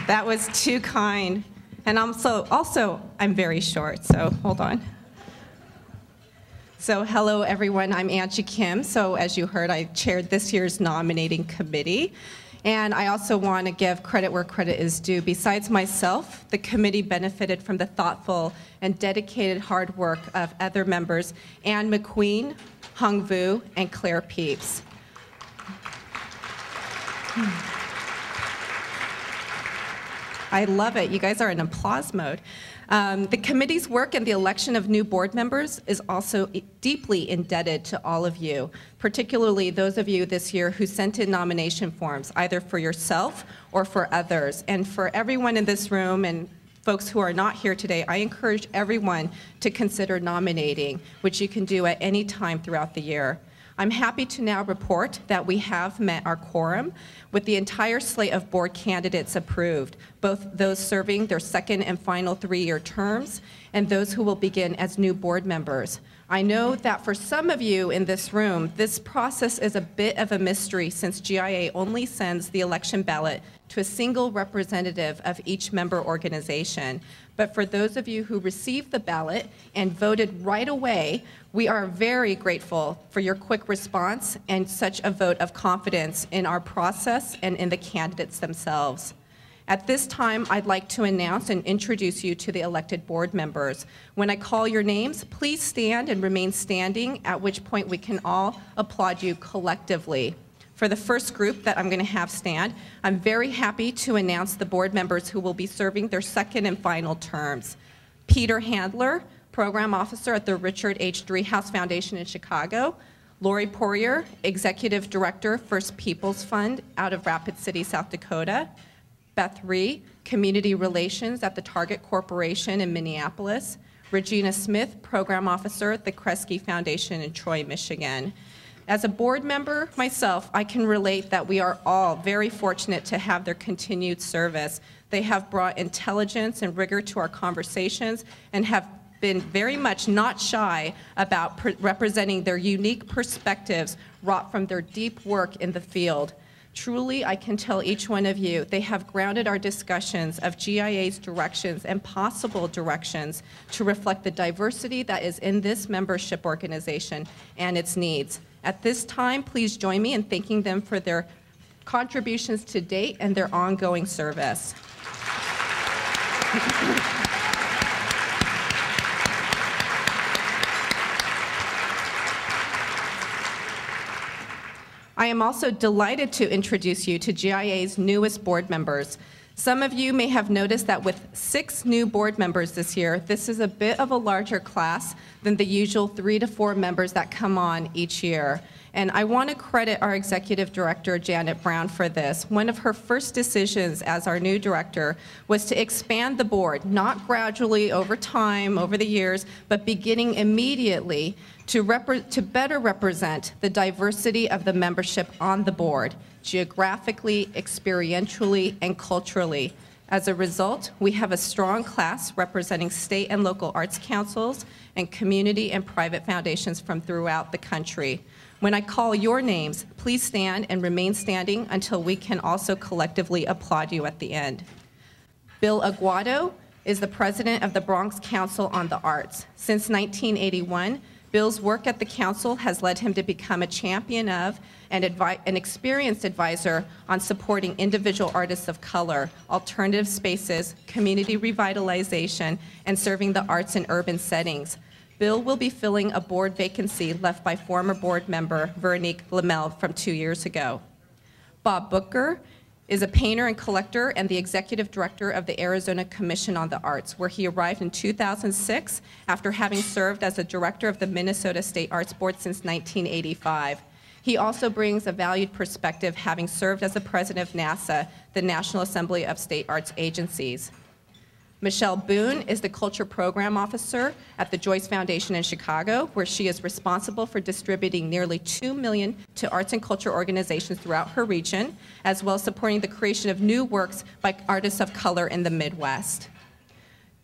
That was too kind. And also, I'm very short, so hold on. So hello, everyone. I'm Angie Kim. So as you heard, I chaired this year's nominating committee. And I also want to give credit where credit is due. Besides myself, the committee benefited from the thoughtful and dedicated hard work of other members, Anne McQueen, Hung Vu, and Claire Peeps. I love it. You guys are in applause mode. The committee's work and the election of new board members is also deeply indebted to all of you, particularly those of you this year who sent in nomination forms, either for yourself or for others. And for everyone in this room and folks who are not here today, I encourage everyone to consider nominating, which you can do at any time throughout the year. I'm happy to now report that we have met our quorum with the entire slate of board candidates approved, both those serving their second and final 3-year terms and those who will begin as new board members. I know that for some of you in this room, this process is a bit of a mystery since GIA only sends the election ballot to a single representative of each member organization. But for those of you who received the ballot and voted right away, we are very grateful for your quick response and such a vote of confidence in our process and in the candidates themselves. At this time, I'd like to announce and introduce you to the elected board members. When I call your names, please stand and remain standing, at which point we can all applaud you collectively. For the first group that I'm going to have stand, I'm very happy to announce the board members who will be serving their second and final terms. Peter Handler, Program Officer at the Richard H. Driehaus Foundation in Chicago. Lori Poirier, Executive Director, First Peoples Fund out of Rapid City, South Dakota. Beth Ree, Community Relations at the Target Corporation in Minneapolis. Regina Smith, Program Officer at the Kresge Foundation in Troy, Michigan. As a board member myself, I can relate that we are all very fortunate to have their continued service. They have brought intelligence and rigor to our conversations and have been very much not shy about representing their unique perspectives wrought from their deep work in the field. Truly, I can tell each one of you, they have grounded our discussions of GIA's directions and possible directions to reflect the diversity that is in this membership organization and its needs. At this time, please join me in thanking them for their contributions to date and their ongoing service. I am also delighted to introduce you to GIA's newest board members. Some of you may have noticed that with 6 new board members this year, this is a bit of a larger class than the usual 3 to 4 members that come on each year. And I want to credit our Executive Director, Janet Brown, for this. One of her first decisions as our new director was to expand the board, not gradually over time, over the years, but beginning immediately to better represent the diversity of the membership on the board, geographically, experientially, and culturally. As a result, we have a strong class representing state and local arts councils and community and private foundations from throughout the country. When I call your names, please stand and remain standing until we can also collectively applaud you at the end. Bill Aguado is the president of the Bronx Council on the Arts. Since 1981, Bill's work at the council has led him to become a champion of and an experienced advisor on supporting individual artists of color, alternative spaces, community revitalization, and serving the arts in urban settings. Bill will be filling a board vacancy left by former board member Veronique Lamel from 2 years ago. Bob Booker is a painter and collector and the executive director of the Arizona Commission on the Arts, where he arrived in 2006 after having served as a director of the Minnesota State Arts Board since 1985. He also brings a valued perspective, having served as the president of NASA, the National Assembly of State Arts Agencies. Michelle Boone is the Culture Program Officer at the Joyce Foundation in Chicago, where she is responsible for distributing nearly $2 million to arts and culture organizations throughout her region, as well as supporting the creation of new works by artists of color in the Midwest.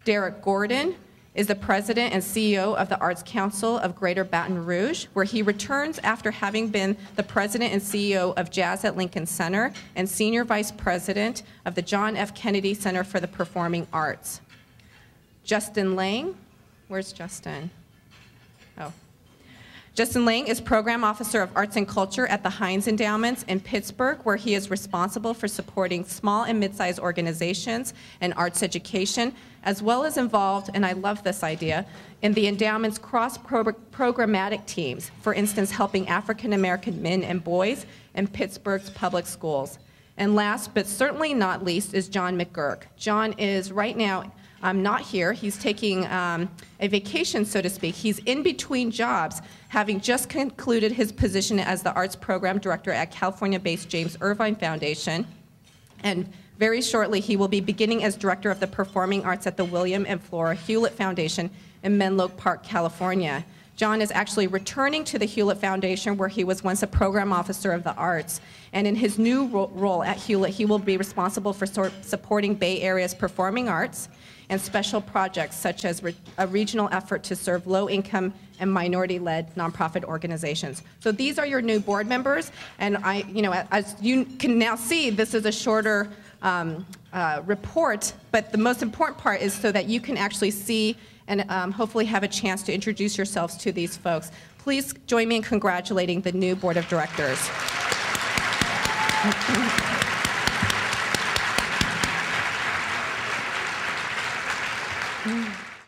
Derek Gordon is the president and CEO of the Arts Council of Greater Baton Rouge, where he returns after having been the president and CEO of Jazz at Lincoln Center and senior vice president of the John F. Kennedy Center for the Performing Arts. Justin Lang, where's Justin? Oh. Justin Lang is Program Officer of Arts and Culture at the Heinz Endowments in Pittsburgh, where he is responsible for supporting small and mid-sized organizations and arts education, as well as involved, and I love this idea, in the endowment's cross-programmatic teams, for instance, helping African-American men and boys in Pittsburgh's public schools. And last, but certainly not least, is John McGurk. John is right now not here. He's taking a vacation, so to speak. He's in between jobs, having just concluded his position as the Arts Program Director at California-based James Irvine Foundation. And very shortly, he will be beginning as Director of the Performing Arts at the William and Flora Hewlett Foundation in Menlo Park, California. John is actually returning to the Hewlett Foundation, where he was once a Program Officer of the Arts. And in his new role at Hewlett, he will be responsible for supporting Bay Area's performing arts and special projects, such as a regional effort to serve low-income and minority-led nonprofit organizations. So these are your new board members, and as you can now see, this is a shorter report, but the most important part is so that you can actually see and hopefully have a chance to introduce yourselves to these folks. Please join me in congratulating the new board of directors.